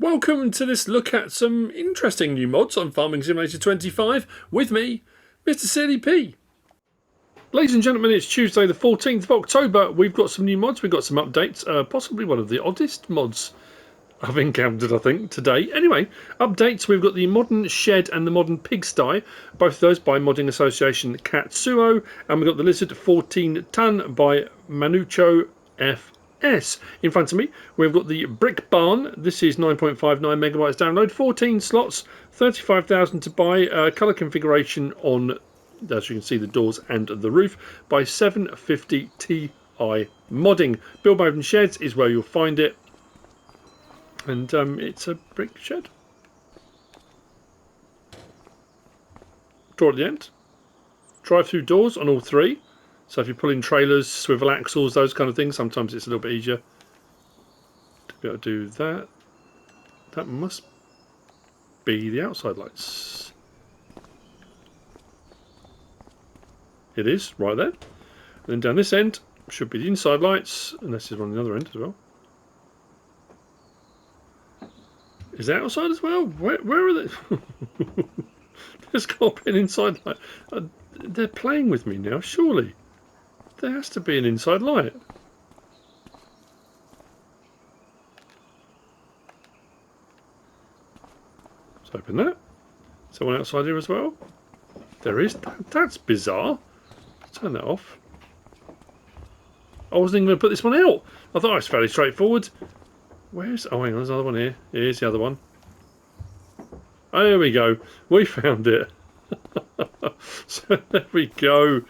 Welcome to this look at some interesting new mods on Farming Simulator 25 with me, MrSealyp. Ladies and gentlemen, it's Tuesday the 14th of October. We've got some new mods, we've got some updates, possibly one of the oddest mods I've encountered, I think, today. Anyway, updates, we've got the modern shed and the modern pigsty, both of those by modding association Katsuo, and we've got the lizard 14 ton by Manucho F. In front of me, we've got the brick barn. This is 9.59 megabytes download, 14 slots, 35,000 to buy. Colour configuration on, as you can see, the doors and the roof by 750 Ti modding. Build mode and sheds is where you'll find it, and it's a brick shed. Door at the end. Drive-through doors on all three. So if you're pulling trailers, swivel axles, those kind of things, sometimes it's a little bit easier to be able to do that. That must be the outside lights. It is, right there. And then down this end should be the inside lights, and this is on the other end as well. Is that outside as well? Where are they? There's got to be an inside light. They're playing with me now, surely. There has to be an inside light. Let's open that. Is there one outside here as well? There is. That's bizarre. Let's turn that off. I wasn't even going to put this one out. I thought it was fairly straightforward. Where's... Oh, hang on. There's another one here. Here's the other one. Oh, there we go. We found it. So there we go.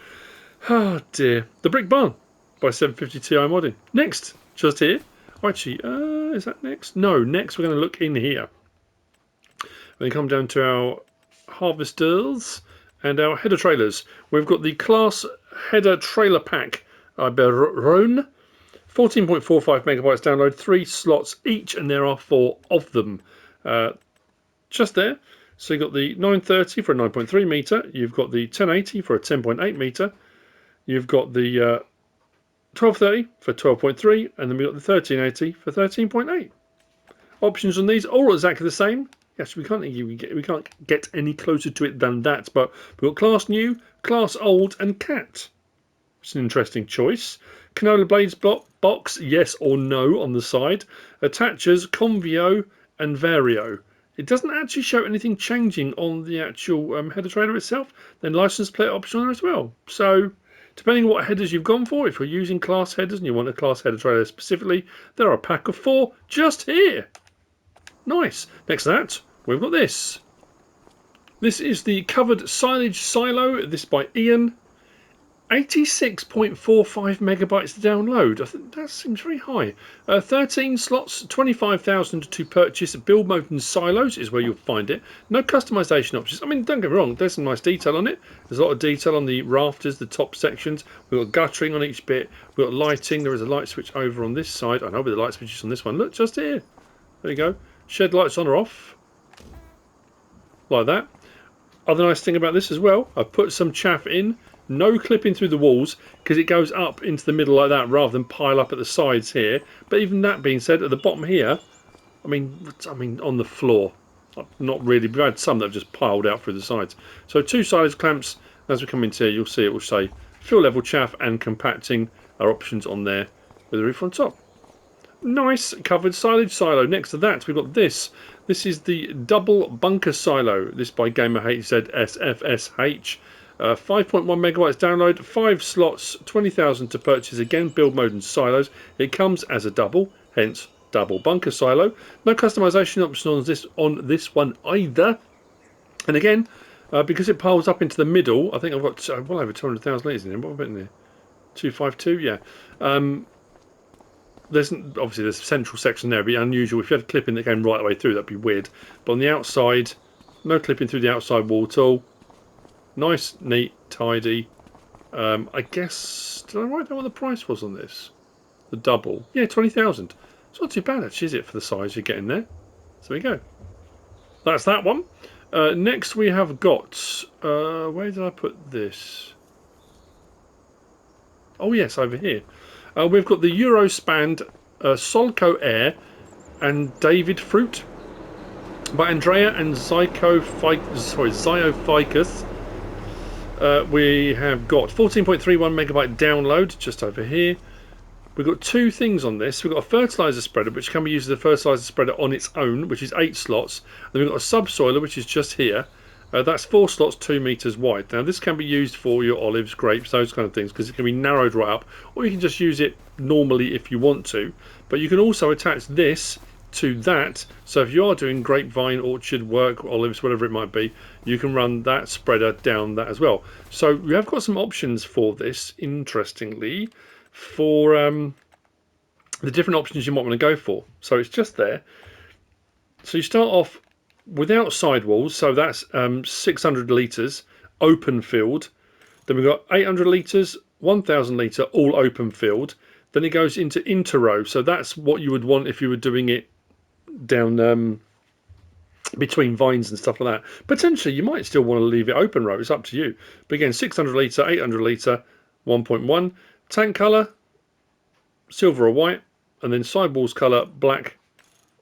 Oh dear. The brick barn by 750 Ti modding. Next, just here. Oh, actually, is that next? No, next we're going to look in here. Then come down to our harvesters and our header trailers. We've got the CLAAS header trailer pack by Rohne. 14.45 megabytes download, 3 slots each, and there are 4 of them. Just there. So you've got the 930 for a 9.3 metre. You've got the 1080 for a 10.8 metre. You've got the 1230 for 12.3, and then we've got the 1380 for 13.8. Options on these all exactly the same. Yes, we can't get any closer to it than that. But we've got CLAAS new, CLAAS old, and cat. It's an interesting choice. Canola blades box, yes or no on the side. Attachers, Convio, and Vario. It doesn't actually show anything changing on the actual header trailer itself. Then license plate option there as well. So, depending on what headers you've gone for, if you're using CLAAS headers and you want a CLAAS header trailer specifically, there are a pack of 4 just here. Nice. Next to that, we've got this. This is the covered silage silo. This by Ian. 86.45 megabytes to download. I think that seems very high. 13 slots, 25,000 to purchase. Build mode and silos is where you'll find it. No customization options. I mean, don't get me wrong, there's some nice detail on it. There's a lot of detail on the rafters, the top sections. We've got guttering on each bit. We've got lighting. There is a light switch over on this side. I know, but the light switch is on this one. Look, just here. There you go. Shed lights on or off. Like that. Other nice thing about this as well, I've put some chaff in. No clipping through the walls because it goes up into the middle like that rather than pile up at the sides here. But even that being said, at the bottom here, I mean on the floor, not really. We've had some that have just piled out through the sides. So 2 silage clamps. As we come into here, you'll see it will say fill level chaff and compacting are options on there with a roof on top. Nice covered silage silo. Next to that, we've got this. This is the double bunker silo. This by gamerhzsFsh. 5.1 megabytes download, 5 slots, 20,000 to purchase. Again, build mode and silos. It comes as a double, hence double bunker silo. No customization option on this one either. And again, because it piles up into the middle, I think I've got well over 200,000 litres in here. What have I got in there? 252, yeah. There's obviously there's a central section there. It'd be unusual if you had clipping that came right the way through. That'd be weird. But on the outside, no clipping through the outside wall at all. Nice, neat, tidy. I guess, did I write down what the price was on this? The double. Yeah, 20,000. It's not too bad actually, is it, for the size you're getting there? So there we go. That's that one. Next we have got, where did I put this? Oh yes, over here. We've got the Eurospand, SolcoAir and David Fruit. by A-ndrea and ZioFicus. We have got 14.31 megabyte download just over here. We've got two things on this. We've got a fertilizer spreader, which can be used as a fertilizer spreader on its own, which is 8 slots. Then we've got a subsoiler, which is just here. That's 4 slots, 2 meters wide. Now this can be used for your olives, grapes, those kind of things, because it can be narrowed right up, or you can just use it normally if you want to. But you can also attach this to that, so if you are doing grapevine, orchard work, olives, whatever it might be, you can run that spreader down that as well. So we have got some options for this, interestingly, for the different options you might want to go for. So it's just there. So you start off without sidewalls, so that's 600 litres open field. Then we've got 800 litres, 1000 litre all open field. Then it goes into interrow, so that's what you would want if you were doing it down between vines and stuff like that. Potentially you might still want to leave it open row, it's up to you. But again, 600 litre, 800 litre, 1.1. Tank colour, silver or white, and then sidewalls colour, black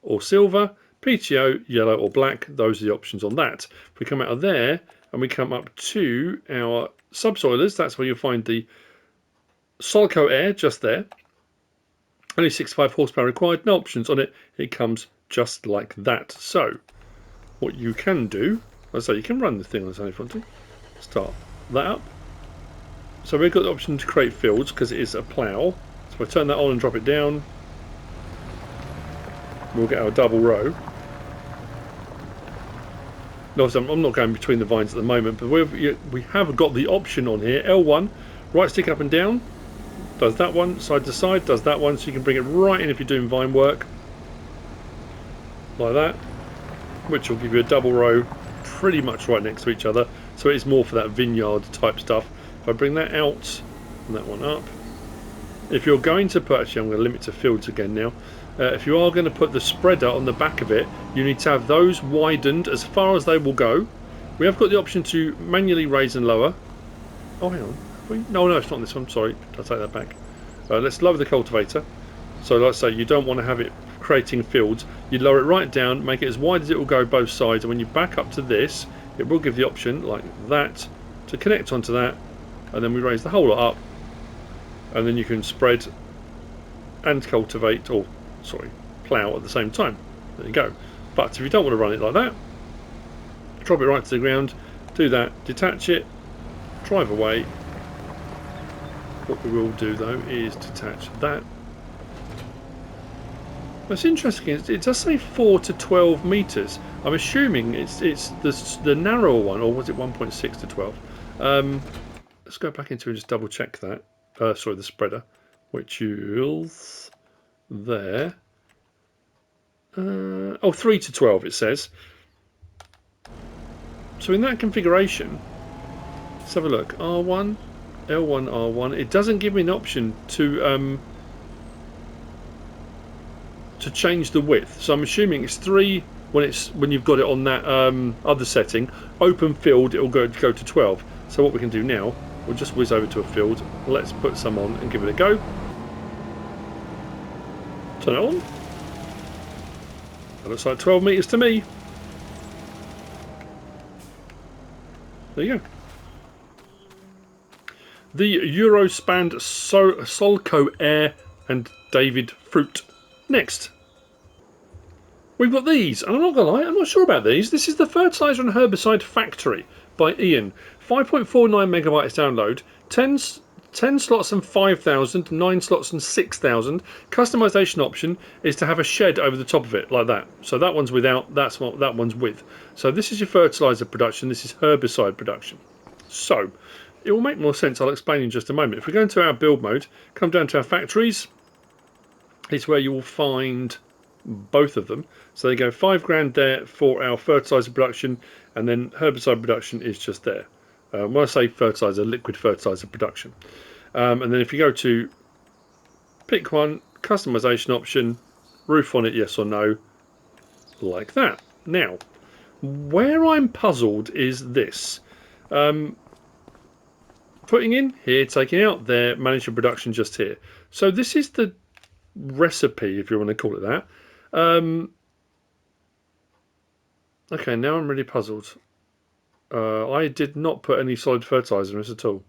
or silver. PTO, yellow or black, those are the options on that. If we come out of there and we come up to our subsoilers, that's where you'll find the SolcoAir just there. Only 65 horsepower required, no options on it. It comes just like that. So what you can do, as I say, you can run the thing on its own front. Start that up. So we've got the option to create fields because it is a plough. So if I turn that on and drop it down, we'll get our double row. No, I'm not going between the vines at the moment, but we have got the option on here. L1, right stick up and down, does that one. Side to side, does that one. So you can bring it right in if you're doing vine work, like that, which will give you a double row pretty much right next to each other. So it is more for that vineyard type stuff. If I bring that out and that one up, if you're going to put, actually I'm going to limit to fields again now. If you are going to put the spreader on the back of it, you need to have those widened as far as they will go. We have got the option to manually raise and lower. Oh, hang on. Have we? No, it's not on this one. Sorry, I'll take that back. Let's lower the cultivator. So like I say, you don't want to have it creating fields. You lower it right down, make it as wide as it will go both sides, and when you back up to this, it will give the option like that to connect onto that, and then we raise the whole lot up, and then you can spread and cultivate, or sorry, plough at the same time. There you go. But if you don't want to run it like that, drop it right to the ground, do that, detach it, drive away. What we will do though is detach that. What's interesting is it does say 4 to 12 meters. I'm assuming it's the narrower one, or was it 1.6 to 12? Let's go back into and just double check that. Sorry, the spreader, which is there. 3 to 12 it says. So in that configuration, let's have a look. R1, L1, R1. It doesn't give me an option to change the width. So I'm assuming it's 3 when you've got it on that other setting. Open field, it will go to 12. So what we can do now, we'll just whiz over to a field. Let's put some on and give it a go. Turn it on. That looks like 12 meters to me. There you go. The Eurospand SolcoAir and David fruit. Next, we've got these, and I'm not gonna lie, I'm not sure about these. This is the Fertilizer and Herbicide Factory by Ian. 5.49 megabytes download, 10 slots and 5,000, 9 slots and 6,000. Customization option is to have a shed over the top of it, like that. So that one's without, that's what that one's with. So this is your fertilizer production, this is herbicide production. So it will make more sense, I'll explain in just a moment. If we go into our build mode, come down to our factories, it's where you will find both of them. So they go 5 grand there for our fertilizer production, and then herbicide production is just there. When I say fertilizer, liquid fertilizer production. And then if you go to pick one, customization option, roof on it, yes or no, like that. Now, where I'm puzzled is this. Putting in here, taking out there, managing production just here. So this is the recipe, if you want to call it that. Okay, now I'm really puzzled. I did not put any solid fertiliser in this at all.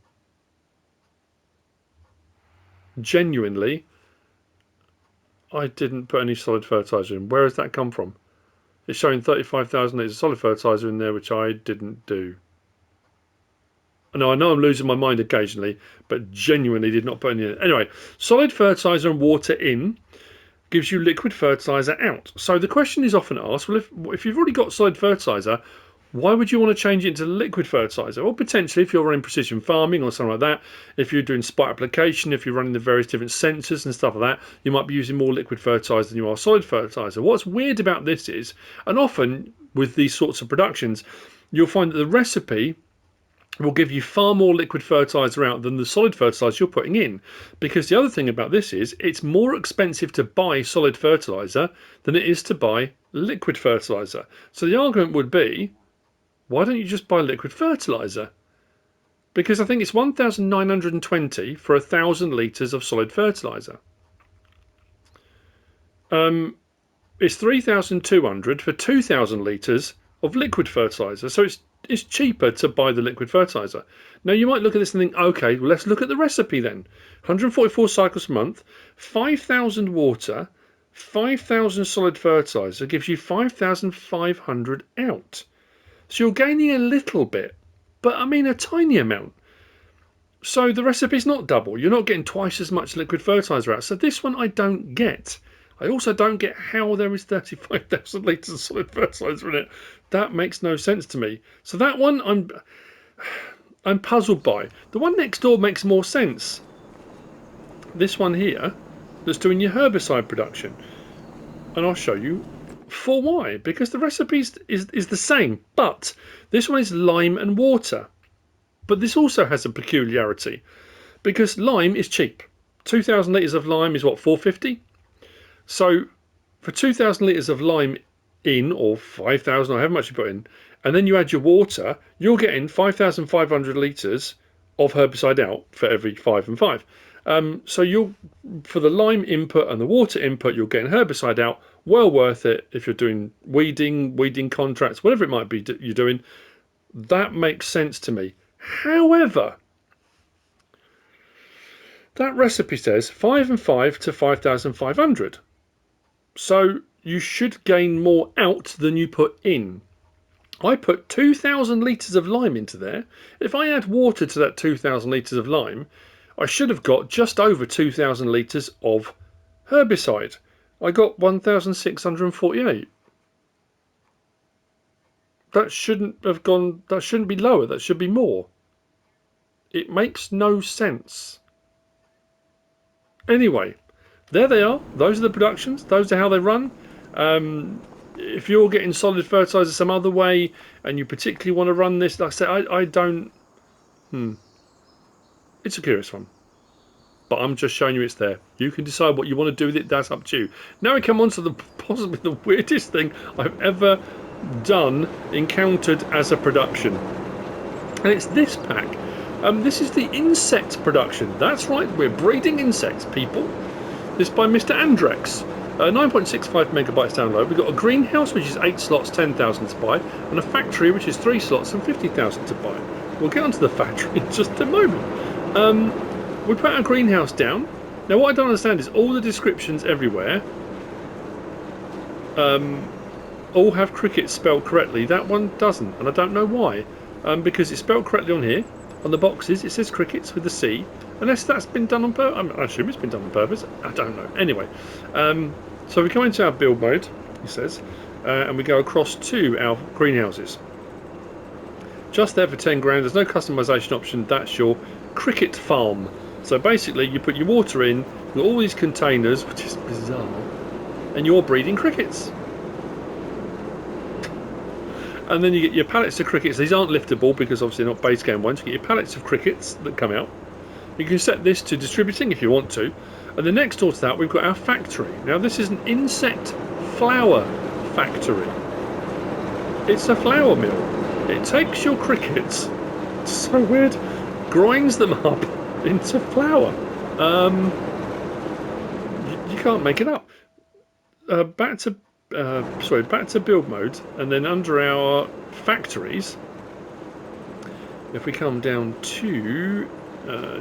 Genuinely, I didn't put any solid fertiliser in. Where has that come from? It's showing 35,000 litres of solid fertiliser in there, which I didn't do. No, I know I'm losing my mind occasionally, but genuinely did not put any in. Anyway, solid fertiliser and water in gives you liquid fertiliser out. So the question is often asked, well, if you've already got solid fertiliser, why would you want to change it into liquid fertiliser? Well, potentially if you're running precision farming or something like that, if you're doing spot application, if you're running the various different sensors and stuff like that, you might be using more liquid fertiliser than you are solid fertiliser. What's weird about this is, and often with these sorts of productions, you'll find that the recipe will give you far more liquid fertiliser out than the solid fertiliser you're putting in. Because the other thing about this is it's more expensive to buy solid fertiliser than it is to buy liquid fertiliser. So the argument would be, why don't you just buy liquid fertiliser? Because I think it's 1,920 for 1,000 litres of solid fertiliser. It's 3,200 for 2,000 litres of liquid fertiliser. So it's cheaper to buy the liquid fertiliser. Now you might look at this and think, okay, well, let's look at the recipe then. 144 cycles per month, 5,000 water, 5,000 solid fertiliser gives you 5,500 out. So you're gaining a little bit, but I mean a tiny amount. So the recipe's not double. You're not getting twice as much liquid fertiliser out. So this one I don't get. I also don't get how there is 35,000 litres of solid fertiliser in it. That makes no sense to me. So that one I'm puzzled by. The one next door makes more sense. This one here that's doing your herbicide production. And I'll show you for why. Because the recipe is the same. But this one is lime and water. But this also has a peculiarity. Because lime is cheap. 2,000 litres of lime is what, $4.50? So for 2,000 litres of lime in, or 5,000, or however much you put in, and then you add your water, you're getting 5,500 litres of herbicide out for every 5 and 5. So you're, for the lime input and the water input, you're getting herbicide out. Well worth it if you're doing weeding contracts, whatever it might be you're doing. That makes sense to me. However, that recipe says 5 and 5 to 5,500. So you should gain more out than you put in. I put 2,000 litres of lime into there. If I add water to that 2,000 litres of lime, I should have got just over 2,000 litres of herbicide. I got 1,648. That shouldn't have gone, that shouldn't be lower, that should be more. It makes no sense. Anyway, there they are. Those are the productions. Those are how they run. If you're getting solid fertiliser some other way and you particularly want to run this, like I said, I don't... It's a curious one. But I'm just showing you it's there. You can decide what you want to do with it. That's up to you. Now we come on to possibly the weirdest thing I've ever encountered as a production. And it's this pack. This is the insect production. That's right, we're breeding insects, people. This is by MrAndreX. 9.65 megabytes download. We've got a greenhouse, which is 8 slots, 10,000 to buy, and a factory, which is 3 slots and 50,000 to buy. We'll get onto the factory in just a moment. We put our greenhouse down. Now, what I don't understand is all the descriptions everywhere all have crickets spelled correctly. That one doesn't, and I don't know why. Because it's spelled correctly on here. On the boxes, it says crickets with a C. Unless that's been done on purpose. I assume it's been done on purpose. I don't know. Anyway, so we come into our build mode, he says, and we go across to our greenhouses. Just there for 10 grand. There's no customization option. That's your cricket farm. So basically, you put your water in, you've got all these containers, which is bizarre, and you're breeding crickets. And then you get your pallets of crickets. These aren't liftable because obviously they're not base game ones. You get your pallets of crickets that come out. You can set this to distributing if you want to. And then next door to that, we've got our factory. Now this is an insect flour factory. It's a flour mill. It takes your crickets, it's so weird, grinds them up into flour. You can't make it up. Back to sorry, back to build mode, and then under our factories, if we come down to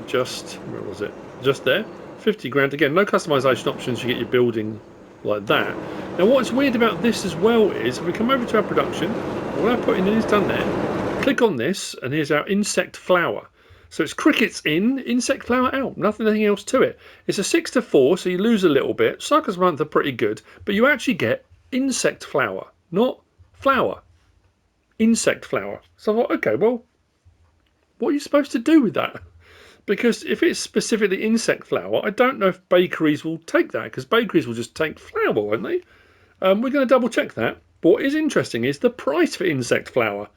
just, where was it? Just there, 50 grand. Again, no customization options, you get your building like that. Now what's weird about this as well is, if we come over to our production, what I put in is done there, click on this, and here's our insect flour. So it's crickets in, insect flour out, nothing else to it. It's a 6 to 4, so you lose a little bit. Cycles a month are pretty good, but you actually get insect flour, not flour. Insect flour. So I thought, okay, well, what are you supposed to do with that? Because if it's specifically insect flour, I don't know if bakeries will take that, because bakeries will just take flour, won't they? We're going to double check that. But what is interesting is the price for insect flour.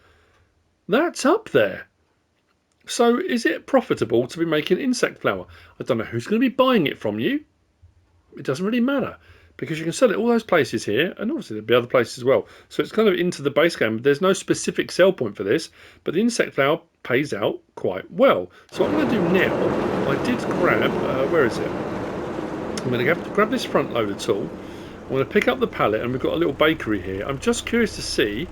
That's up there. So is it profitable to be making insect flour? I don't know who's going to be buying it from you. It doesn't really matter, because you can sell it all those places here, and obviously there'll be other places as well. So it's kind of into the base game. There's no specific sell point for this, but the insect flour pays out quite well. So what I'm going to do now, I did grab, where is it? I'm going to have to grab this front loader tool. I'm going to pick up the pallet, and we've got a little bakery here. I'm just curious to see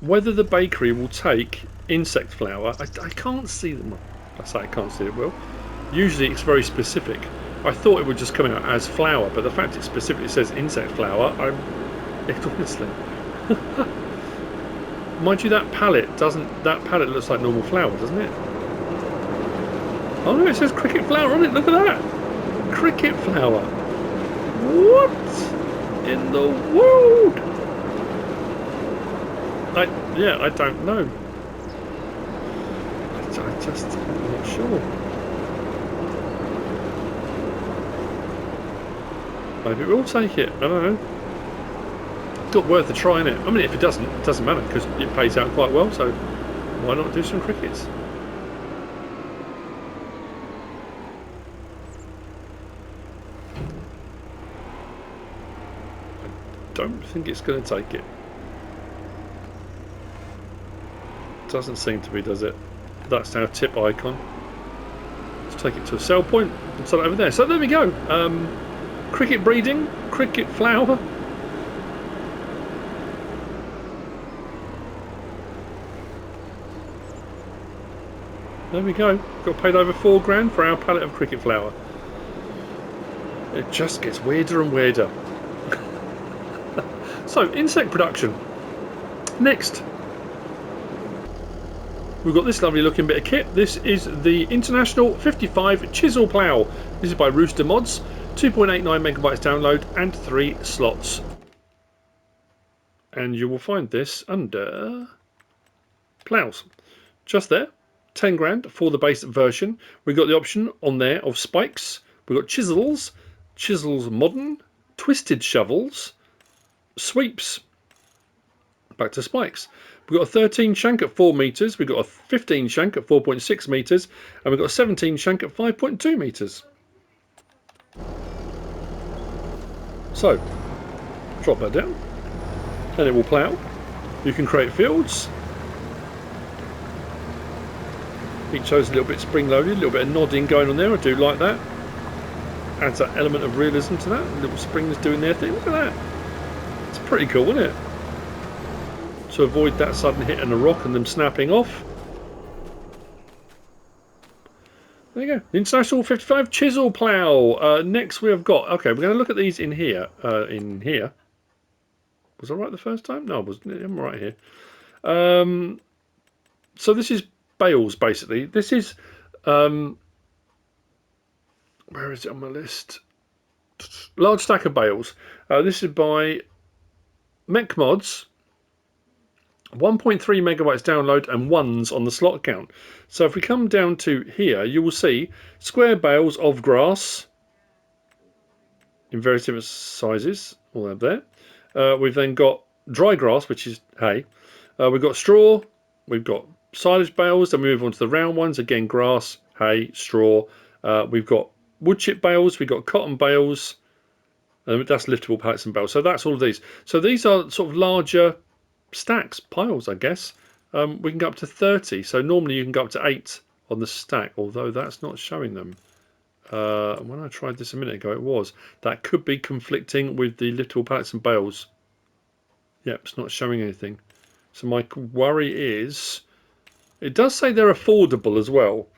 whether the bakery will take insect flour. I can't see them. I say I can't see it well. Usually it's very specific. I thought it would just come out as flour, but the fact it specifically says insect flour, honestly. Mind you, that pallet looks like normal flour, doesn't it? Oh no, it says cricket flour on it. Look at that, cricket flour. What in the world? I don't know. I'm not sure. Maybe we'll take it. I don't know. It's not worth a try, innit? I mean, if it doesn't matter, because it pays out quite well. So why not do some crickets? I don't think it's going to take it. Doesn't seem to be, does it? That's our tip icon. Let's take it to a sell point and sell it over there. So there we go. Cricket breeding, cricket flour. There we go. Got paid over 4 grand for our pallet of cricket flour. It just gets weirder and weirder. So, insect production. Next. We've got this lovely looking bit of kit. This is the International 55 Chisel Plow. This is by Rooster Mods. 2.89 megabytes download and 3 slots. And you will find this under Plows. Just there. 10 grand for the base version. We've got the option on there of spikes. We've got chisels, chisels modern, twisted shovels, sweeps. Back to spikes. We've got a 13 shank at 4 metres, we've got a 15 shank at 4.6 metres, and we've got a 17 shank at 5.2 metres. So, drop that down, and it will plough. You can create fields. Each show's a little bit spring-loaded, a little bit of nodding going on there, I do like that. Adds that element of realism to that, little springs doing their thing, look at that. It's pretty cool, isn't it? To avoid that sudden hit on the rock and them snapping off. There you go. The International 55 Chisel Plow. Next we have got, okay, we're going to look at these in here. Was I right the first time? No, I wasn't. I'm right here. So this is Bales, basically. This is, where is it on my list? Large stack of bales. This is by MechMods. 1.3 megabytes download and 1s on the slot count. So if we come down to here, you will see square bales of grass in various different sizes, all up there. We've then got dry grass, which is hay. We've got straw, we've got silage bales, then we move on to the round ones, again grass, hay, straw. We've got wood chip bales, we've got cotton bales, that's liftable pallets and bales. So that's all of these. So these are sort of larger stacks, piles, I guess. We can go up to 30, so normally you can go up to 8 on the stack, although that's not showing them. When I tried this a minute ago, it was. That could be conflicting with the little pallets and bales. Yep, it's not showing anything. So my worry is, it does say they're affordable as well.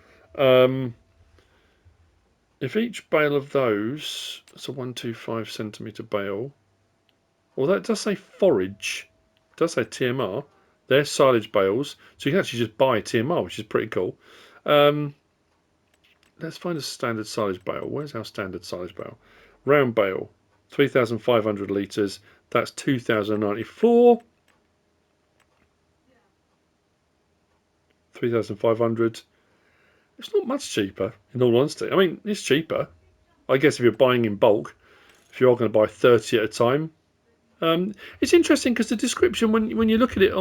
If each bale of those, it's a 125 centimetre bale. Well, that does say forage. It does say TMR. They're silage bales, so you can actually just buy TMR, which is pretty cool. Let's find a standard silage bale. Where's our standard silage bale? Round bale, 3,500 litres. That's 2,094. 3,500. It's not much cheaper, in all honesty. I mean, it's cheaper. I guess if you're buying in bulk, if you are going to buy 30 at a time. It's interesting because the description, when you look at it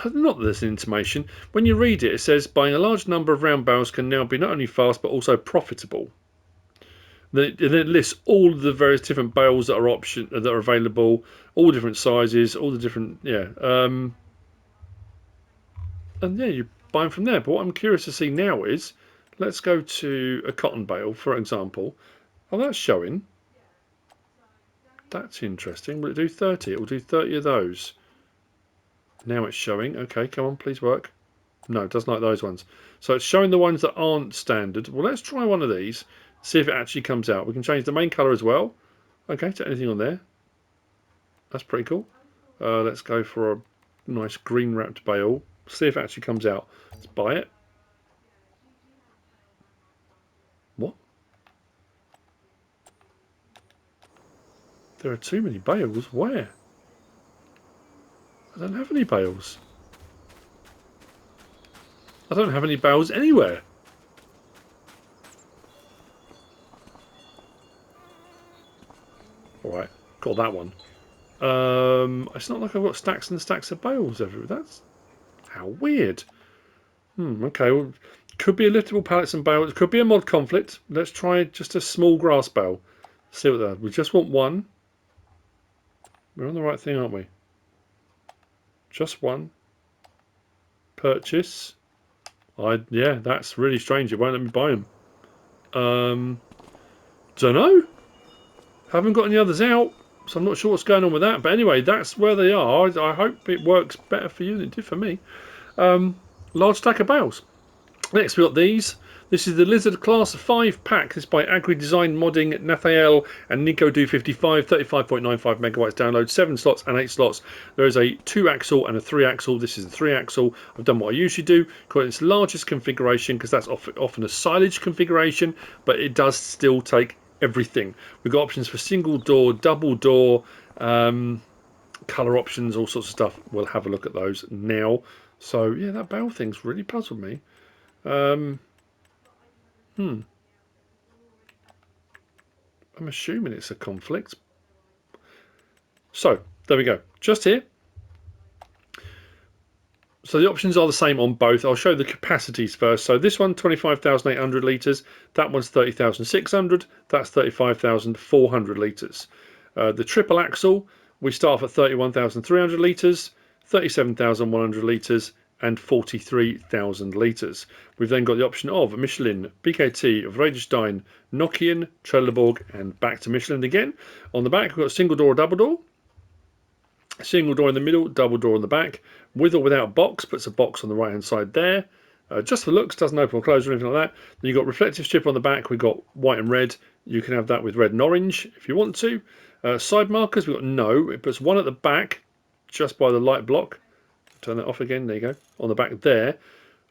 not that there's an intimation, when you read it, it says buying a large number of round bales can now be not only fast but also profitable. Then it lists all the various different bales that are available, all different sizes, all the different and yeah, you buy them from there. But what I'm curious to see now is, let's go to a cotton bale, for example. Oh, that's showing. That's interesting. Will it do 30? It will do 30 of those. Now it's showing. Okay, come on, please work. No, it doesn't like those ones. So it's showing the ones that aren't standard. Well, let's try one of these, see if it actually comes out. We can change the main colour as well. Okay, to anything on there. That's pretty cool. Let's go for a nice green wrapped bale. See if it actually comes out. Let's buy it. What? There are too many bales. Where? I don't have any bales. I don't have any bales anywhere. Alright, got that one. It's not like I've got stacks and stacks of bales everywhere. That's how weird. Okay, well, could be a little pallets and bales. Could be a mod conflict. Let's try just a small grass bale. See what that. We just want one. We're on the right thing, aren't we? Just one. Purchase. Yeah, that's really strange. It won't let me buy them. Don't know. Haven't got any others out, so I'm not sure what's going on with that. But anyway, that's where they are. I hope it works better for you than it did for me. Large stack of bales. Next we got these. This is the Lizard Class 5 pack. This is by AgriDesignModding, Nathaël and Nico do 55, 35.95 megabytes download, 7 slots and 8 slots. There is a 2-axle and a 3-axle. This is a 3-axle. I've done what I usually do, got its largest configuration because that's often a silage configuration, but it does still take everything. We've got options for single door, double door, colour options, all sorts of stuff. We'll have a look at those now. So yeah, that bale thing's really puzzled me. I'm assuming it's a conflict. So there we go, just here. So the options are the same on both. I'll show the capacities first. So this one, 25,800 litres. That one's 30,600. That's 35,400 litres. The triple axle, we start off at 31,300 litres, 37,100 litres, and 43,000 litres. We've then got the option of Michelin, BKT, Vredestein, Nokian, Trelleborg, and back to Michelin again. On the back, we've got a single door or double door. Single door in the middle, double door on the back. With or without box, puts a box on the right hand side there. Just for looks, doesn't open or close or anything like that. Then you've got reflective strip on the back. We've got white and red. You can have that with red and orange if you want to. Side markers, we've got no. It puts one at the back, just by the light block. Turn that off again, there you go, on the back there.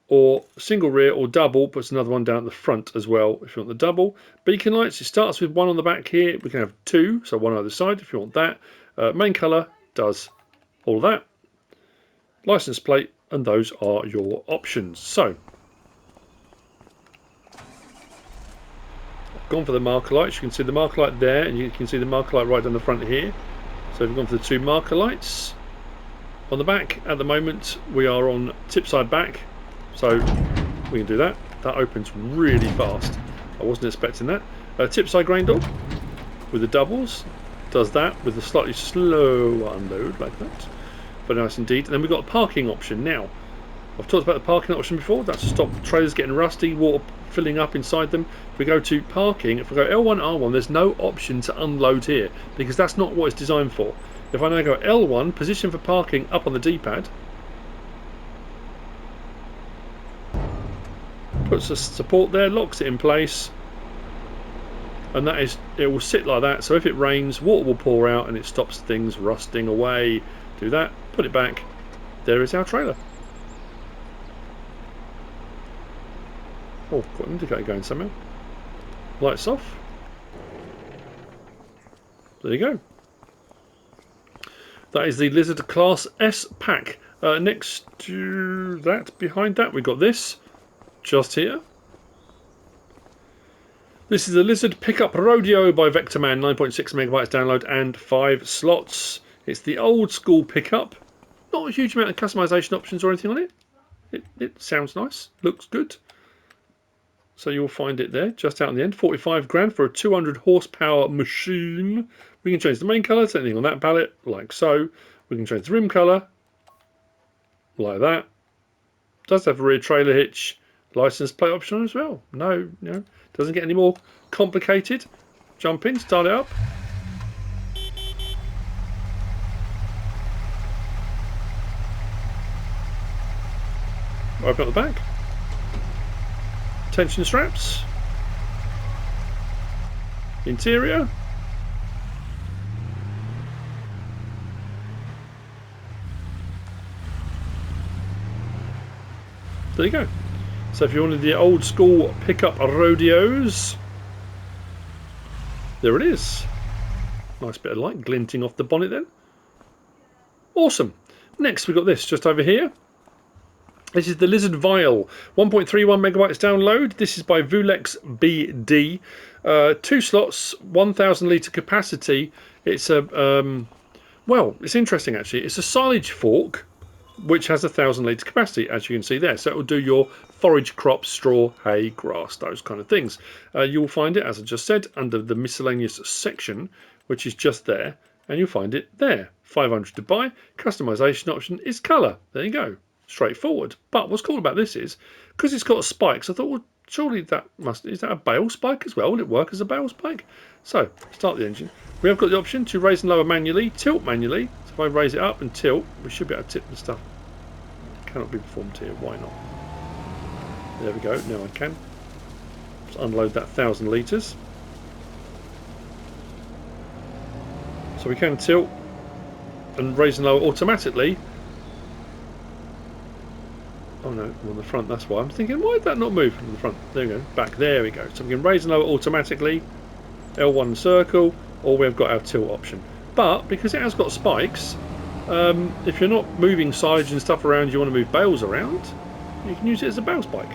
Or single rear or double, puts another one down at the front as well if you want the double. Beacon lights, it starts with one on the back here. We can have 2, so one on either side if you want that. Main colour does all of that. License plate, and those are your options. So, I've gone for the marker lights. You can see the marker light there, and you can see the marker light right down the front here. So we've gone for the 2 marker lights. On the back, at the moment, we are on tip side back, so we can do that. That opens really fast. I wasn't expecting that. Tip side grain door with the doubles. Does that with a slightly slow unload like that. But nice indeed. And then we've got a parking option now. I've talked about the parking option before. That's to stop trailers getting rusty, water filling up inside them. If we go to parking, if we go L1, R1, there's no option to unload here because that's not what it's designed for. If I now go L1, position for parking up on the D-pad, puts a support there, locks it in place, and that is, it will sit like that. So if it rains, water will pour out and it stops things rusting away. Do that, put it back. There is our trailer. Oh, got an indicator going somehow. Lights off. There you go. That is the Lizard Class S pack. Next to that, behind that, we've got this. Just here. This is the Lizard Pickup Rodeo by Vectorman, 9.6 megabytes download and 5 slots. It's the old school pickup. Not a huge amount of customization options or anything on it. It sounds nice, looks good. So you'll find it there, just out in the end. 45 grand for a 200 horsepower machine. We can change the main colour to anything on that palette, like so. We can change the rim colour, like that. Does have a rear trailer hitch, license plate option as well. No, doesn't get any more complicated. Jump in, start it up. Open up the back. Tension straps. Interior. There you go. So if you wanted the old school pickup rodeos, there it is. Nice bit of light glinting off the bonnet then. Awesome. Next we've got this just over here. This is the Lizard Vial, 1.31 megabytes download. This is by VuleX BD. 2 slots, 1,000 litre capacity. It's a, well, it's interesting actually. It's a silage fork which has 1,000 litre capacity, as you can see there. So it will do your forage crops, straw, hay, grass, those kind of things. You'll find it, as I just said, under the miscellaneous section, which is just there. And you'll find it there. 500 to buy. Customization option is colour. There you go. Straightforward. But what's cool about this is, because it's got spikes, I thought, well, surely that is that a bale spike as well? Will it work as a bale spike? So, start the engine. We have got the option to raise and lower manually, tilt manually. So if I raise it up and tilt, we should be able to tip the stuff. Cannot be performed here. Why not? There we go. Now I can. Let's unload that 1,000 litres. So we can tilt and raise and lower automatically. Oh no, I'm on the front, that's why. I'm thinking, why did that not move from the front? There we go, back, there we go. So we can raise and lower automatically, L1 circle, or we've got our tilt option. But, because it has got spikes, if you're not moving silage and stuff around, you want to move bales around, you can use it as a bale spike.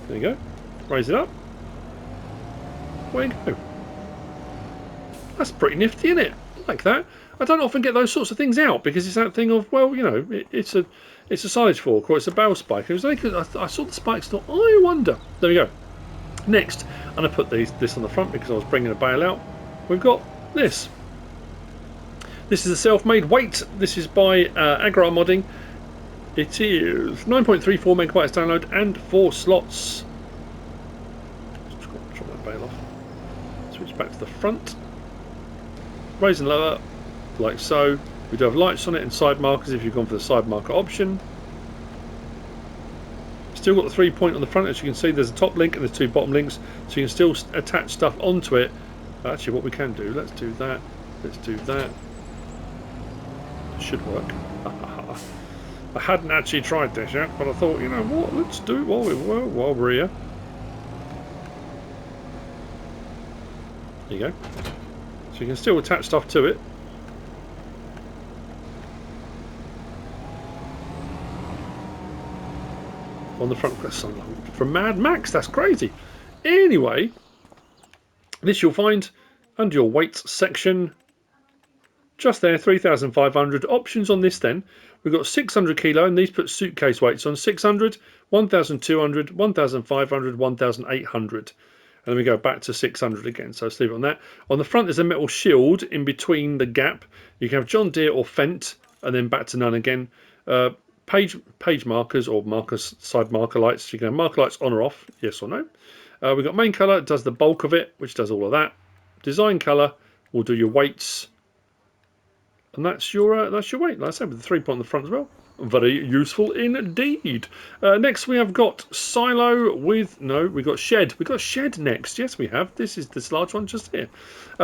There you go, raise it up, away you go. That's pretty nifty, isn't it? I like that. I don't often get those sorts of things out because it's that thing of, well, you know, it's a silage fork or it's a bale spike. It was like I saw the spikes, thought, I wonder. There we go. Next, I'm going to put this on the front because I was bringing a bale out. We've got this. This is a Selfmade weight. This is by AgriModding. It is 9.34 megabytes download and 4 slots. Just got to drop that bale off. Switch back to the front. Raise and lower. Like so. We do have lights on it and side markers if you've gone for the side marker option. Still got the 3-point on the front, as you can see. There's a top link and there's 2 bottom links, so you can still attach stuff onto it. Actually, what we can do, let's do that. Let's do that. It should work. I hadn't actually tried this yet, but I thought, you know what, let's do it while we're here. There you go. So you can still attach stuff to it. On the front, from Mad Max, that's crazy. Anyway, this you'll find under your weights section, just there, 3,500 options on this. Then we've got 600 kilo, and these put suitcase weights on 600, 1,200, 1,500, 1,800, then we go back to 600 again. So let's leave it on that. On the front, there's a metal shield in between the gap. You can have John Deere or Fendt, and then back to none again. Page markers or side marker lights. You can have marker lights on or off, yes or no. We've got main colour, does the bulk of it, which does all of that. Design colour will do your weights, and that's your weight. Like I said, with the 3 point on the front as well. Very useful indeed. Next we have got silo with we've got shed. We've got shed next. Yes, we have. This is this large one just here.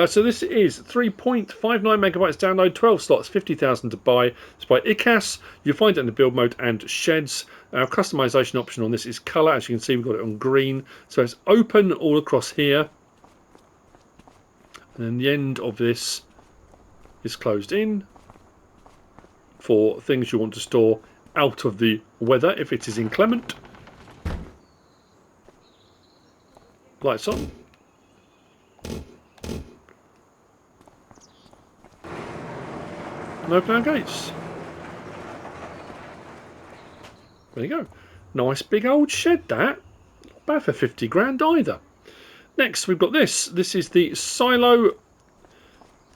So this is 3.59 megabytes download, 12 slots, 50,000 to buy. It's by ikas. You'll find it in the build mode and sheds. Our customization option on this is colour. As you can see, we've got it on green. So it's open all across here. And then the end of this is closed in for things you want to store out of the weather if it is inclement. Lights on. And open our gates. There you go. Nice big old shed that. Not bad for 50 grand either. Next we've got this. This is the silo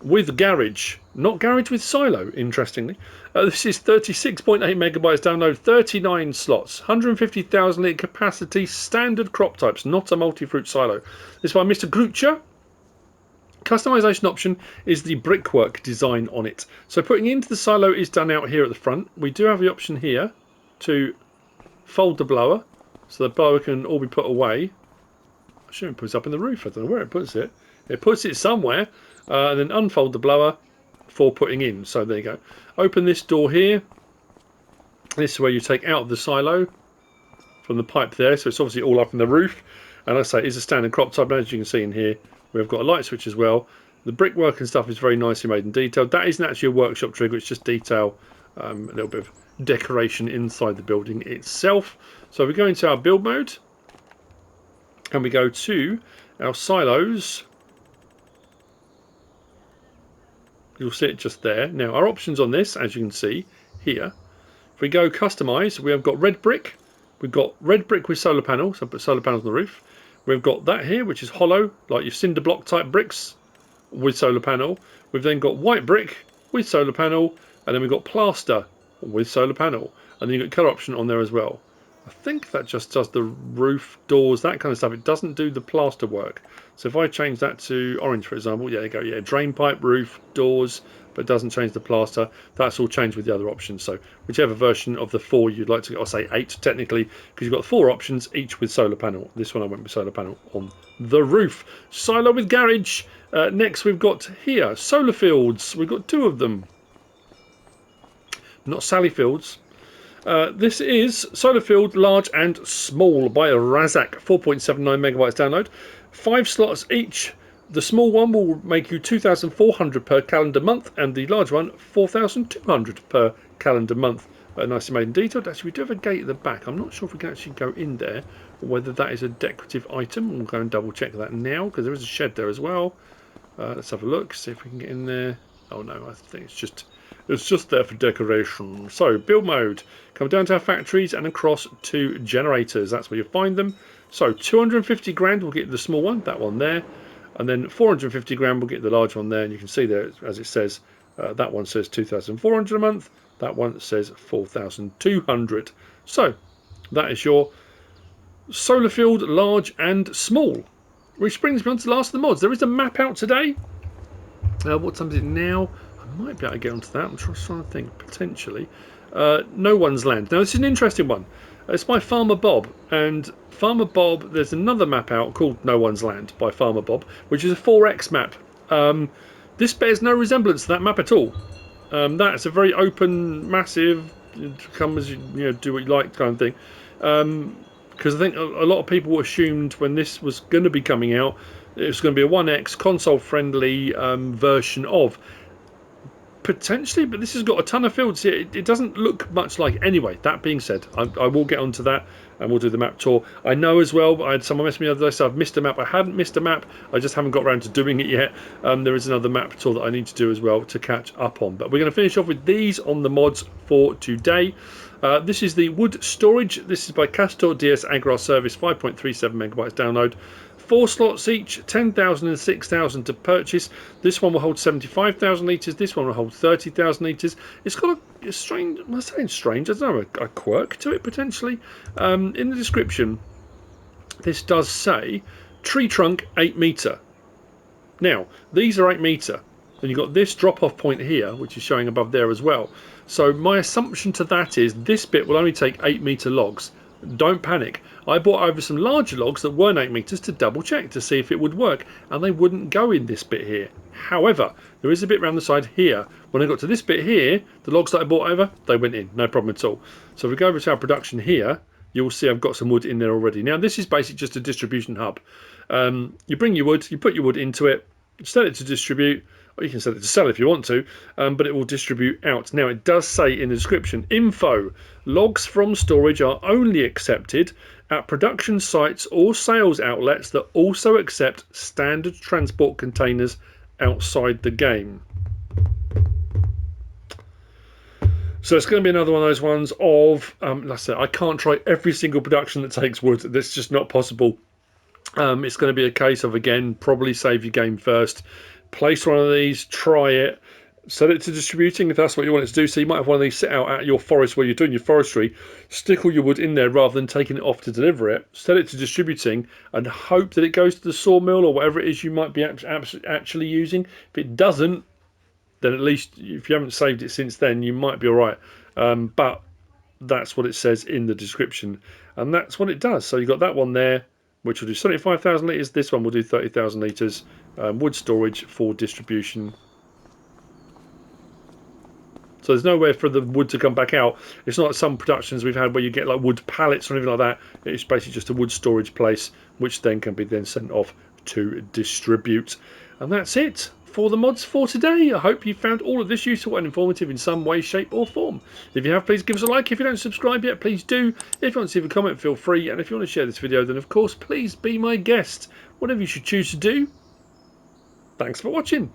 with garage, not garage with silo, interestingly. This is 36.8 megabytes download, 39 slots, 150,000 litre capacity, standard crop types, not a multi-fruit silo. This is by Mr. Grucher. Customization option is the brickwork design on it. So putting into the silo is done out here at the front. We do have the option here to fold the blower, so the blower can all be put away. I shouldn't put it up in the roof, I don't know where it puts it. It puts it somewhere. And then unfold the blower for putting in. So there you go. Open this door here. This is where you take out of the silo from the pipe there. So it's obviously all up in the roof. And like I say, it's a standard crop type. As you can see in here, we've got a light switch as well. The brickwork and stuff is very nicely made and detailed. That isn't actually a workshop trigger. It's just detail, a little bit of decoration inside the building itself. So we go into our build mode. And we go to our silos. You'll see it just there. Now our options on this, as you can see here, if we go customize, we have got red brick. We've got red brick with solar panels. So I put solar panels on the roof. We've got that here, which is hollow, like your cinder block type bricks with solar panel. We've then got white brick with solar panel, and then we've got plaster with solar panel, and then you've got colour option on there as well. I think that just does the roof, doors, that kind of stuff. It doesn't do the plaster work. So if I change that to orange, for example, yeah, there you go. Yeah, drain pipe, roof, doors, but it doesn't change the plaster. That's all changed with the other options. So whichever version of the 4 you'd like to get, I'll say 8 technically, because you've got 4 options, each with solar panel. This one I went with solar panel on the roof. Silo with garage. Next we've got here, solar fields. We've got 2 of them. Not Sally Fields. This is Solar Field Large and Small by Razak, 4.79 megabytes download, 5 slots each. The small one will make you 2,400 per calendar month, and the large one 4,200 per calendar month. Nicely made and detailed. Actually, we do have a gate at the back. I'm not sure if we can actually go in there, or whether that is a decorative item. We'll go and double check that now, because there is a shed there as well. Let's have a look, see if we can get in there. Oh no, I think it's just there for decoration. So build mode, come down to our factories and across to generators. That's where you find them. So 250 grand will get the small one, that one there, and then 450 grand will get the large one there. And you can see there, as it says, that one says 2,400 a month, that one says 4,200. So that is your solar field large and small, which brings me on to the last of the mods. There is a map out today. What time is it now? I might be able to get onto that. I'm trying to think, potentially. No One's Land. Now, this is an interesting one. It's by Farmer Bob. And Farmer Bob, there's another map out called No One's Land by Farmer Bob, which is a 4X map. This bears no resemblance to that map at all. That's a very open, massive, come as you do what you like kind of thing. Because I think a lot of people assumed when this was going to be coming out, it was going to be a 1X console-friendly version of. Potentially, but this has got a ton of fields here. It doesn't look much like. Anyway, that being said, I will get onto that and we'll do the map tour. I know as well, I had someone message me the other day, so I've missed a map. I hadn't missed a map, I just haven't got around to doing it yet. There is another map tour that I need to do as well to catch up on. But we're going to finish off with these on the mods for today. This is the wood storage. This is by Kastor, D-S-Agrarservice, 5.37 megabytes download. 4 slots each, 10,000 and 6,000 to purchase. This one will hold 75,000 litres. This one will hold 30,000 litres. It's got a strange, I'm saying strange, I don't know, a quirk to it potentially. In the description, this does say tree trunk 8 metre. Now, these are 8 metre. And you've got this drop-off point here, which is showing above there as well. So my assumption to that is this bit will only take 8 metre logs. Don't panic. I brought over some larger logs that weren't 8 metres to double check to see if it would work, and they wouldn't go in this bit here. However, there is a bit around the side here. When I got to this bit here, the logs that I brought over, they went in, no problem at all. So if we go over to our production here, you'll see I've got some wood in there already. Now this is basically just a distribution hub. You bring your wood, you put your wood into it, set it to distribute, or you can set it to sell if you want to, but it will distribute out. Now it does say in the description, info, logs from storage are only accepted at production sites or sales outlets that also accept standard transport containers outside the game. So it's going to be another one of those ones of, like I said, I can't try every single production that takes wood. That's just not possible. It's going to be a case of, again, probably save your game first. Place one of these, try it, set it to distributing if that's what you want it to do. So you might have one of these sit out at your forest where you're doing your forestry, stick all your wood in there rather than taking it off to deliver it, set it to distributing and hope that it goes to the sawmill or whatever it is you might be actually using. If it doesn't, then at least if you haven't saved it since then, you might be all right. But that's what it says in the description, and that's what it does. So you've got that one there, which will do 75,000 litres. This one will do 30,000 litres. Wood storage for distribution. So there's nowhere for the wood to come back out. It's not like some productions we've had where you get like wood pallets or anything like that. It's basically just a wood storage place, which then can be then sent off to distribute. And that's it for the mods for today. I hope you found all of this useful and informative in some way, shape or form. If you have, please give us a like. If you don't subscribe yet, please do. If you want to leave a comment, feel free. And if you want to share this video, then of course, please be my guest. Whatever you should choose to do. Thanks for watching.